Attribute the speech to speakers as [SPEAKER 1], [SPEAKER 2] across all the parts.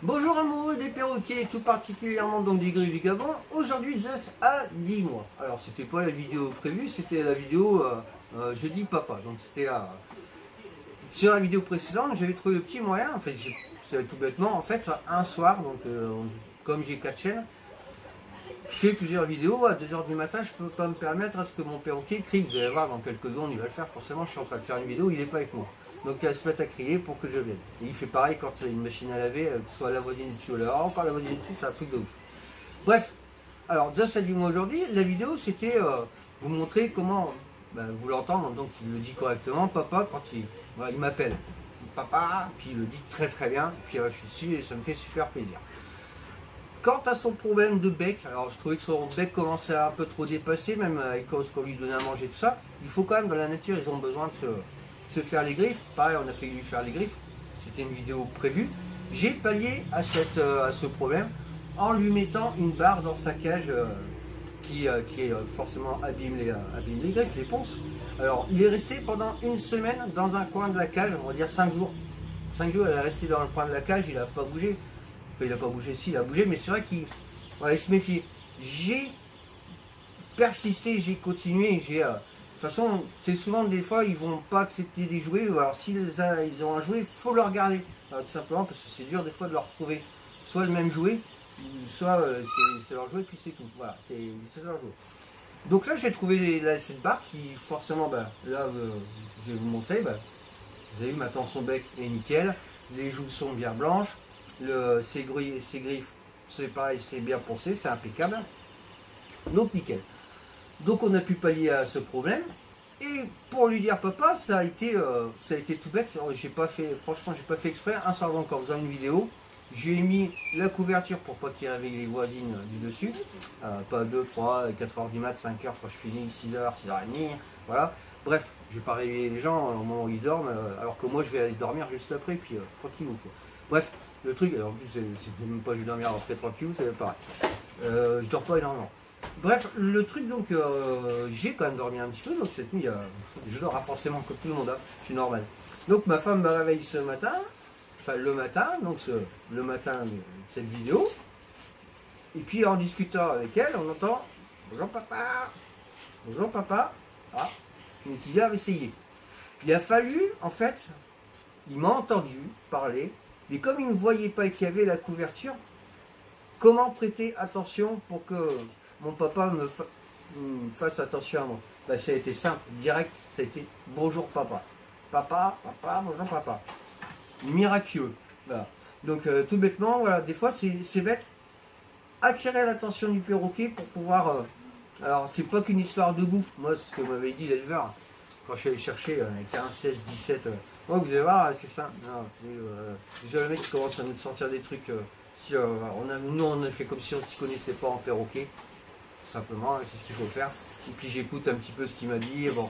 [SPEAKER 1] Bonjour amoureux des perroquets, tout particulièrement donc des grilles du Gabon. Aujourd'hui Zeus a 10 mois. Alors c'était pas la vidéo prévue, c'était la vidéo je dis papa. Donc c'était sur la vidéo précédente, j'avais trouvé le petit moyen, en fait c'est tout bêtement, en fait un soir, donc comme j'ai 4 chaînes, je fais plusieurs vidéos, à 2 h du matin je peux pas me permettre à ce que mon perroquet crie. Vous allez voir dans quelques secondes il va le faire, forcément je suis en train de faire une vidéo, il n'est pas avec moi. Donc elle se met à crier pour que je vienne. Et il fait pareil quand il y a une machine à laver, que ce soit la voisine dessus ou là, encore la voisine dessus, c'est un truc de ouf. Bref, alors Zeus a dit moi aujourd'hui, la vidéo c'était vous montrer comment, vous l'entendre, donc il le dit correctement, papa quand il m'appelle. Papa, puis il le dit très très bien, puis je suis dessus et ça me fait super plaisir. Quant à son problème de bec, alors je trouvais que son bec commençait à un peu trop dépasser, même avec cause qu'on lui donnait à manger tout ça, il faut quand même, dans la nature, ils ont besoin de se faire les griffes. Pareil, on a fait lui faire les griffes, c'était une vidéo prévue. J'ai pallié à ce problème en lui mettant une barre dans sa cage qui forcément abîme les griffes, les ponces. Alors il est resté pendant une semaine dans un coin de la cage, on va dire 5 jours. 5 jours, elle est restée dans le coin de la cage, il n'a pas bougé. Enfin, il n'a pas bougé, si, il a bougé, mais c'est vrai qu'il il se méfiait. J'ai persisté, j'ai continué, de toute façon, c'est souvent des fois, ils vont pas accepter des jouets, ou alors s'ils ils ont un jouet, il faut le regarder. Alors, tout simplement parce que c'est dur des fois de leur trouver soit le même jouet, soit c'est leur jouet, puis c'est tout. Voilà, c'est leur jouet. Donc là, j'ai trouvé cette barre qui, forcément, là, je vais vous montrer. Vous avez vu, maintenant son bec est nickel, les joues sont bien blanches, ses griffes, c'est pareil, c'est bien poncé, c'est impeccable. Donc nickel. Donc on a pu pallier à ce problème. Et pour lui dire papa, ça a été tout bête. J'ai pas fait, franchement, j'ai pas fait exprès. Un soir encore, en faisant une vidéo, j'ai mis la couverture pour pas qu'il réveille les voisines du dessus. Pas 2, 3, 4 h du mat, 5 h quand je finis, 6 h, 6h30. Voilà. Bref, je vais pas réveiller les gens au moment où ils dorment, alors que moi je vais aller dormir juste après, puis tranquillou quoi. Bref, le truc, alors en plus c'est même pas je vais dormir après tranquillou, c'est pareil. Je dors pas énormément. Bref, le truc donc, j'ai quand même dormi un petit peu, donc cette nuit, je dors forcément comme tout le monde, hein, je suis normal. Donc ma femme me réveille ce matin, enfin le matin, donc le matin de cette vidéo, et puis en discutant avec elle, on entend « Bonjour papa, bonjour papa ». Ah, je me suis dit, essayé. Il a fallu, en fait, il m'a entendu parler, mais comme il ne voyait pas qu'il y avait la couverture, comment prêter attention pour que mon papa me fasse attention à moi? Ça a été simple, direct, ça a été bonjour papa. Papa, papa, bonjour papa. Miraculeux. Voilà. Donc tout bêtement, voilà, des fois c'est bête. Attirer l'attention du perroquet pour pouvoir. Alors c'est pas qu'une histoire de bouffe, moi c'est ce que m'avait dit l'éleveur. Quand je suis allé chercher 15, 16, 17. Moi vous allez voir, c'est ça. Déjà le mec qui commence à nous sortir des trucs. Nous on a fait comme si on ne s'y connaissait pas en perroquet. Simplement, c'est ce qu'il faut faire. Et puis j'écoute un petit peu ce qu'il m'a dit. Bon,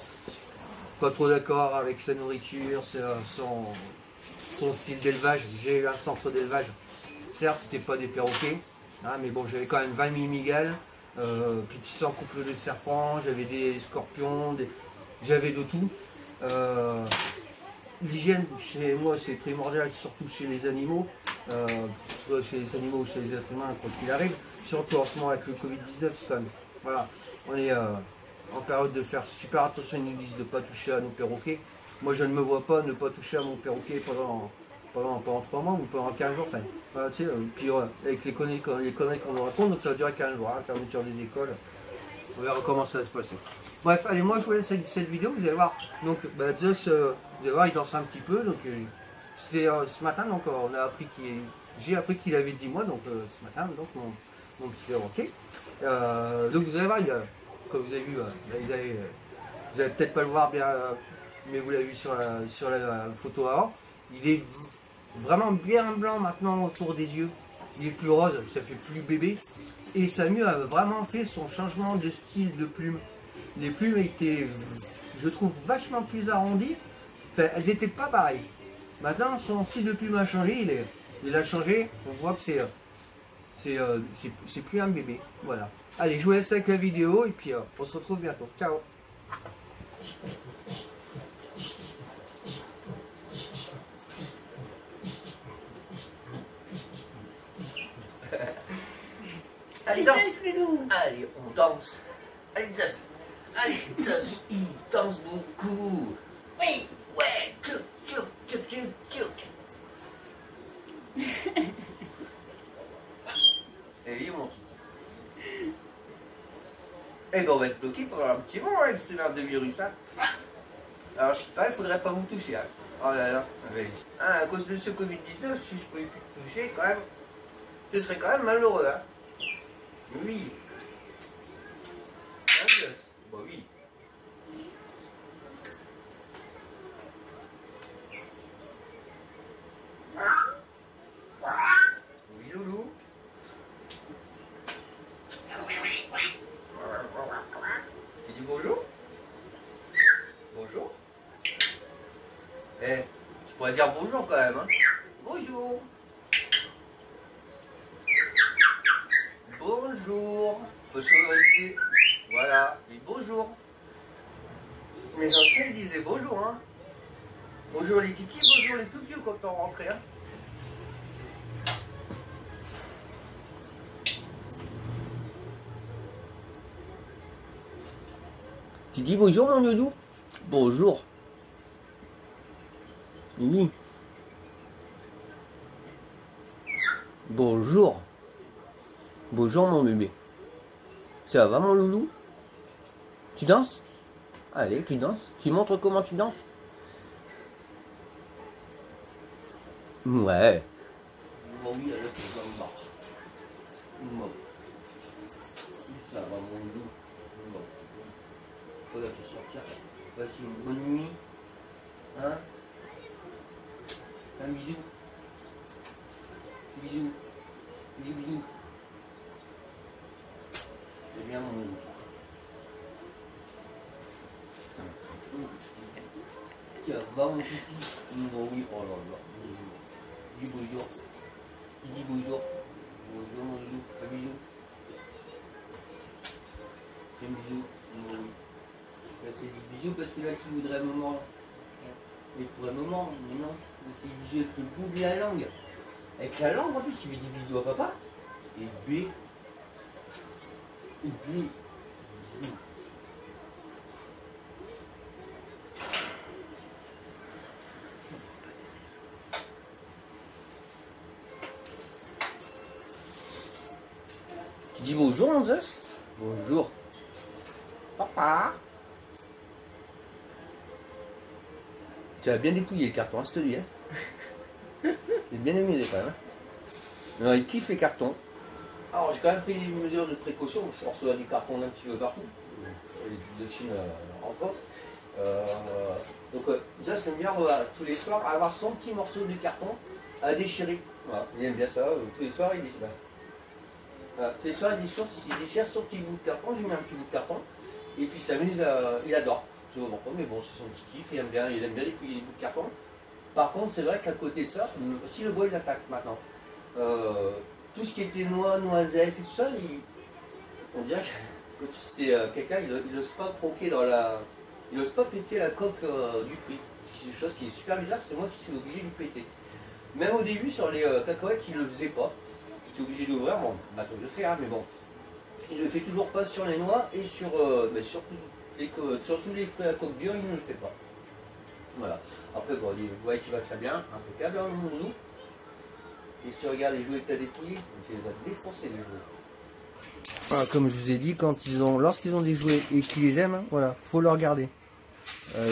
[SPEAKER 1] pas trop d'accord avec sa nourriture, son style d'élevage. J'ai eu un centre d'élevage. Certes, c'était pas des perroquets, hein, mais bon, j'avais quand même 20 000 migales, plus de 100 couples de serpents, j'avais des scorpions, j'avais de tout. L'hygiène chez moi c'est primordial, surtout chez les animaux, soit chez les animaux ou chez les êtres humains, quoi qu'il arrive, surtout en ce moment avec le Covid-19, c'est quand même, voilà, on est en période de faire super attention, ils nous disent de ne pas toucher à nos perroquets. Moi je ne me vois pas ne pas toucher à mon perroquet pendant 3 mois ou pendant 15 jours, enfin, voilà, tu sais, puis avec les conneries qu'on nous raconte, donc ça va durer 15 jours, hein, fermeture des écoles, on verra comment ça va se passer. Bref, allez, moi je vous laisse avec cette vidéo, vous allez voir, donc Zeus, vous allez voir, il danse un petit peu, donc c'était ce matin, donc j'ai appris qu'il avait 10 mois, donc ce matin, donc mon petit perroquet. Donc vous allez voir, comme vous avez vu, vous allez peut-être pas le voir bien, mais vous l'avez vu sur la photo avant, il est vraiment bien blanc maintenant autour des yeux, il est plus rose, ça fait plus bébé, et Samu a vraiment fait son changement de style de plume. Les plumes étaient, je trouve, vachement plus arrondies. Enfin, elles n'étaient pas pareilles. Maintenant, son style de plume a changé. Il a changé. On voit que c'est plus un bébé. Voilà. Allez, je vous laisse avec la vidéo et puis on se retrouve bientôt. Ciao. Allez, danse. Allez, on danse. Allez, Zeus. Allez, Zeus, il danse beaucoup. Oui, ouais, tchouk, tchouk, tchouk, tchouk, tchouk. Et il est mon kiki. Et ben on va être bloqué pendant un petit moment avec cette merde de virus, hein. Alors je sais pas, il faudrait pas vous toucher, hein. Oh là là, ah, à cause de ce Covid-19, si je pouvais plus te toucher, quand même, ce serait quand même malheureux, hein. Oui. Bah oui. Oui, loulou. Tu dis bonjour? Bonjour? Eh, tu pourrais dire bonjour quand même, hein? Bonjour. Bonjour. Parce que, voilà, oui, bonjour. Mes anciens ils disaient bonjour, hein. Bonjour les titis, bonjour les plus vieux quand on rentrait, hein. Tu dis bonjour mon doudou? Bonjour. Oui. Bonjour. Bonjour mon bébé. Ça va mon loulou? Tu danses? Allez, tu danses. Tu montres comment tu danses? Ouais. Oui, alors c'est sympa. Ça va mon loulou. On va te sortir. Voici une bonne nuit. Hein? Un bisou. Bisous. Bisous, bisous. C'est bien mon loulou. Tiens, va mon petit. Oh oui, oh là là. Dis bonjour. Dis bonjour. Bonjour mon loulou. Un bisou. C'est un bisou. Oh oui. Ça c'est des bisous parce que là tu voudrais me mordre. Mais pour un moment, mais non. C'est des bisous avec le bout de la langue. Avec la langue en plus, tu fais des bisous à papa. Et B. Et B. Bisous. Tu dis bonjour mon Zeus? Bonjour. Papa. Tu as bien dépouillé le carton, hein, je te dis. Hein. J'ai bien aimé les quand même. Hein. Alors, il kiffe les cartons. Alors j'ai quand même pris des mesures de précaution, parce qu'on reçoit du carton un petit peu partout. Les de Chine entre autres. Donc ça aime bien tous les soirs avoir son petit morceau de carton à déchirer. Voilà. Il aime bien ça. Tous les soirs il déchire. Voilà. Tous les soirs il déchire son petit bout de carton. J'ai mis un petit bout de carton. Et puis il s'amuse, il adore. Je ne vois pas, mais bon, c'est son petit kiff, il aime bien dépouiller les bouts de carton. Par contre, c'est vrai qu'à côté de ça, si le bois il attaque maintenant, tout ce qui était noix, noisettes, tout ça, on dirait que si c'était quelqu'un, il n'ose pas croquer dans la. Il n'ose pas péter la coque du fruit. C'est une chose qui est super bizarre, c'est moi qui suis obligé de le péter. Même au début, sur les cacahuètes, il ne le faisait pas. J'étais obligé d'ouvrir, bon, maintenant je le fais, hein, mais bon. Il ne le fait toujours pas sur les noix et sur tous les fruits à coque dure, il ne le fait pas. Voilà. Après, bon, vous voyez qu'il va très bien, impeccable, hein, mon loulou. Et si tu regardes les jouets que tu as dépouillés, tu vas défoncer les jouets. Voilà, comme je vous ai dit, lorsqu'ils ont des jouets et qu'ils les aiment, hein, voilà, faut leur garder.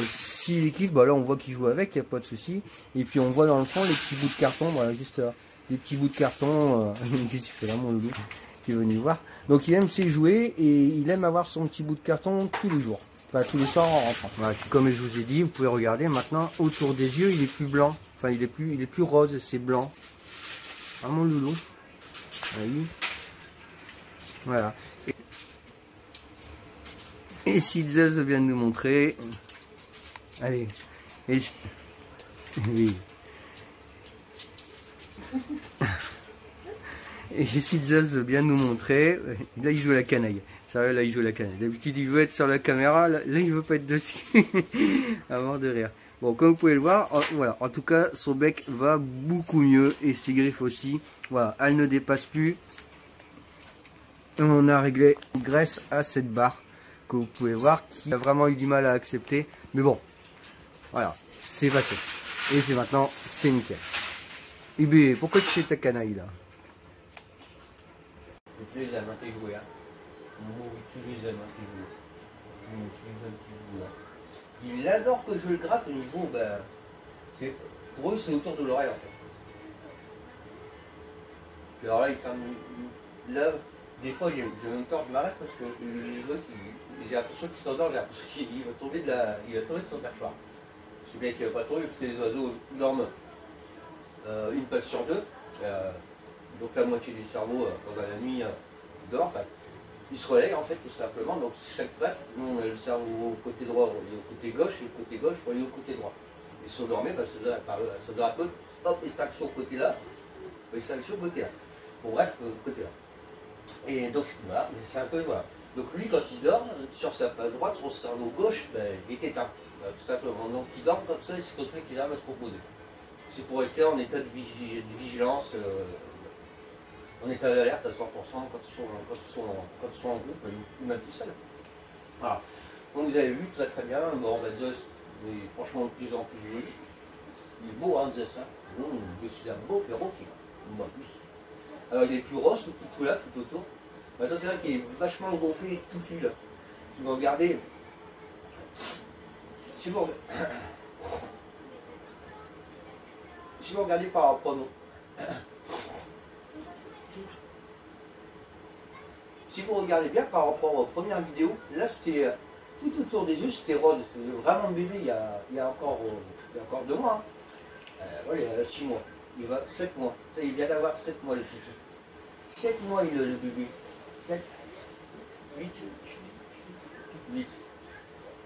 [SPEAKER 1] S'ils les kiffent, bah là on voit qu'ils jouent avec, il n'y a pas de souci. Et puis on voit dans le fond les petits bouts de carton, voilà, juste des petits bouts de carton. Qu'est-ce qu'il fait là, mon loulou, qui est venu voir. Donc il aime ses jouets et il aime avoir son petit bout de carton tous les jours. Enfin, tous les soirs en rentrant. Voilà, comme je vous ai dit, vous pouvez regarder maintenant autour des yeux, il est plus blanc. Enfin, il est plus rose, c'est blanc. Ah, mon loulou. Oui. Voilà. Et si Zeus vient de nous montrer. Allez. Oui. Et si Zeus veut bien nous montrer, là il joue la canaille. Ça va, là il joue la canaille. D'habitude il veut être sur la caméra, là il veut pas être dessus. À mort de rire. Bon, comme vous pouvez le voir, voilà. En tout cas, son bec va beaucoup mieux et ses griffes aussi. Voilà, elles ne dépassent plus. on a réglé grâce à cette barre que vous pouvez voir qui a vraiment eu du mal à accepter. Mais bon, voilà, c'est passé. Et c'est maintenant, c'est nickel. Ibi, pourquoi tu fais ta canaille là? Tu les aimes, tes jouets, hein? Tu les aimes, tes jouets. Il adore que je le gratte au niveau, ben, pour eux c'est autour de l'oreille en fait. Puis alors là, il ferme, là, des fois j'ai même peur, je m'arrête parce que j'ai l'impression qu'il s'endort, j'ai l'impression qu'il va tomber de son perchoir. Je sais bien qu'il ne va pas tomber parce que les oiseaux dorment une patte sur deux. Donc la moitié du cerveau pendant la nuit dort. Enfin, il se relaye en fait tout simplement. Donc chaque patte, nous on a le cerveau au côté droit et au côté gauche, et le côté gauche relié au côté droit. Et si on dormait, bah, ça doit un peu, hop, extraction au côté là, extraction au côté là. Bon bref, côté là. Et donc voilà, mais c'est un peu voilà. Donc lui quand il dort, sur sa patte droite, son cerveau gauche, ben, il est éteint. Tout simplement. Donc il dort comme ça et c'est comme ça qu'il arrive à se reposer. C'est pour rester en état de vigilance, en état d'alerte à 100% quand ils sont en groupe, ou même tout seul. Voilà. Donc vous avez vu, très bien, bon, ben, Zeus est franchement de plus en plus joli. Il est beau, hein, Zeus, hein. Je suis un beau perroquet. Bon, oui. Alors il est plus rose, tout là, tout autour. Ben, ça c'est vrai qu'il est vachement gonflé, tout nu là. Si vous regardez, si vous regardez par rapport à si vous regardez bien par rapport aux premières vidéos, là c'était tout autour des yeux, c'était rose. C'était vraiment bébé il y a encore 2 mois. Hein. Voilà, il a 6 mois. Il va 7 mois. Ça, il vient d'avoir 7 mois le petit. 7 mois il a le bébé. 7, 8,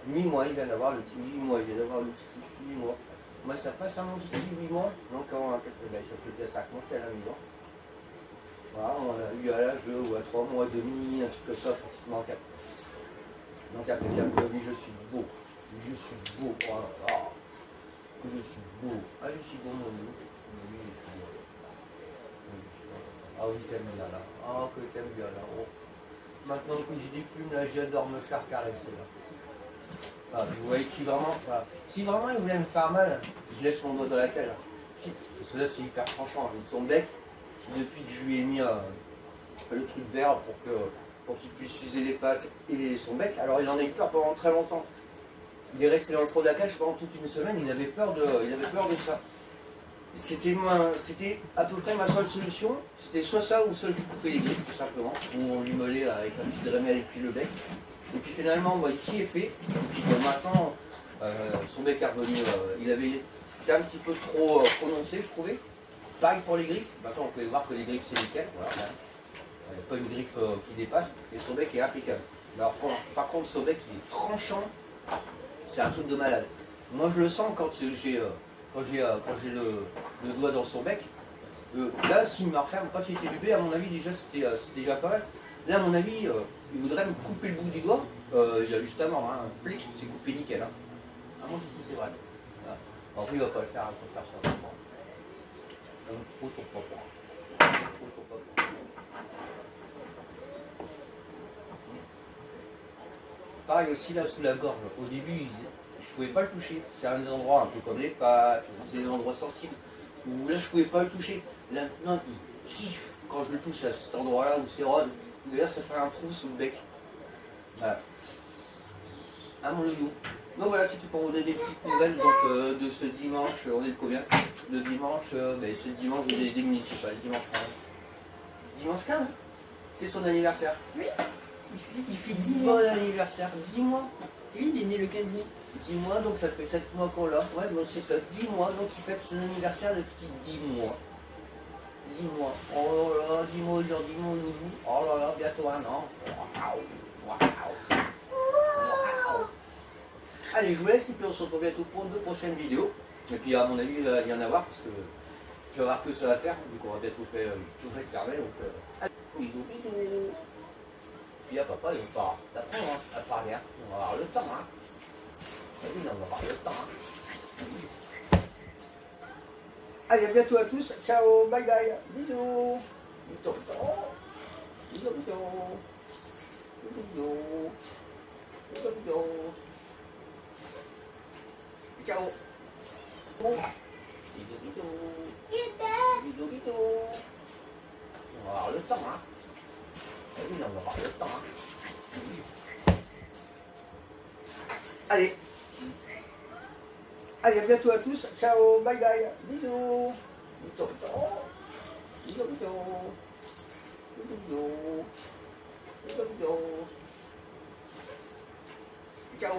[SPEAKER 1] 8 mois il vient d'avoir le petit. 8 mois il vient d'avoir le petit. 8 mois. Moi ça passe à mon petit 8 mois. Donc ça fait déjà 5 mois qu'elle a 8 mois. Voilà, on l'a eu à l'âge de 3 mois et demi, un truc comme ça, pratiquement 4. Donc impeccable, oui, je suis beau. Je suis beau. Oh là là. Je suis beau. Ah, je suis beau, mon loup. Oui, je suis beau. Ah oui, t'aimes bien là. Ah, que t'aimes bien là. Oh. Maintenant que j'ai des plumes, là, j'adore me faire caresser là. Ah, vous voyez que si vraiment il voulait me faire mal, je laisse mon doigt dans la tête. Si, parce que là, c'est hyper tranchant. Avec son bec, depuis que je lui ai mis le truc vert pour qu'il puisse user les pattes et son bec. Alors il en a eu peur pendant très longtemps. Il est resté dans le fond de la cage pendant toute une semaine, il avait peur de ça. C'était à peu près ma seule solution. C'était soit ça ou soit je lui coupais les griffes tout simplement. Ou on lui mollait avec un petit dramel et puis le bec. Et puis finalement, bah, ici est fait. Et puis maintenant, son bec est revenu. C'était un petit peu trop prononcé, je trouvais. Pareil pour les griffes, maintenant on peut voir que les griffes c'est nickel, voilà. Il n'y a pas une griffe qui dépasse, et son bec est impeccable. Alors, par contre son bec il est tranchant, c'est un truc de malade. Moi je le sens quand j'ai le doigt dans son bec. Là s'il me referme, quand il était bébé à mon avis déjà c'était déjà pas mal. Là à mon avis il voudrait me couper le bout du doigt, il y a juste à mort, hein. Plic, c'est coupé nickel. Hein. À mon avis c'est vrai. Voilà. Alors il va pas le faire, il faut faire ça. Trop sur papa. Pareil aussi là sous la gorge. Au début, je pouvais pas le toucher. C'est un endroit un peu comme les pattes, c'est des endroits sensibles. Où là je pouvais pas le toucher. Là maintenant il kiffe quand je le touche à cet endroit là où c'est rose. D'ailleurs ça fait un trou sous le bec. Voilà. Ah mon loulou. Donc voilà, c'était pour vous donner des petites nouvelles donc, de ce dimanche, on est le combien? Le dimanche, c'est le dimanche des municipales, dimanche 15. Dimanche 15? C'est son anniversaire.
[SPEAKER 2] Oui, il fait 10 mois.
[SPEAKER 1] Bon anniversaire, 10 mois.
[SPEAKER 2] Oui, il est né le 15 mai.
[SPEAKER 1] 10 mois, donc ça fait 7 mois qu'on l'a. Ouais, donc c'est ça, 10 mois, donc il fête son anniversaire le petit 10 mois. 10 mois. Oh là là, 10 mois aujourd'hui, mon loulou. Oh là là, bientôt 1 an. Waouh, waouh. Allez, je vous laisse et puis on se retrouve bientôt pour 2 prochaines vidéos. Et puis à mon avis, il va y en avoir parce que je vais avoir que ça à faire. Du coup, on va peut-être tout fait carnet. Donc, bisous, bisous. Puis à papa, il va pas t'apprendre à parler. Hein. On va avoir le temps. Hein. Oui, on va avoir le temps. Hein. Allez, à bientôt à tous. Ciao, bye bye. Bisous. Bisous. bisous, bisous. Bisous, bisous. Bisous, bisous. Ciao. Bisous, bisous. Bisous, bisous. On va avoir le temps, hein. Oui, on va avoir le temps, hein. Allez. Allez, à bientôt à tous. Ciao, bye bye. Bisous. Bisous, bisous. Bisous, bisous. Bisous, bisous. Bisous, bisous. Ciao.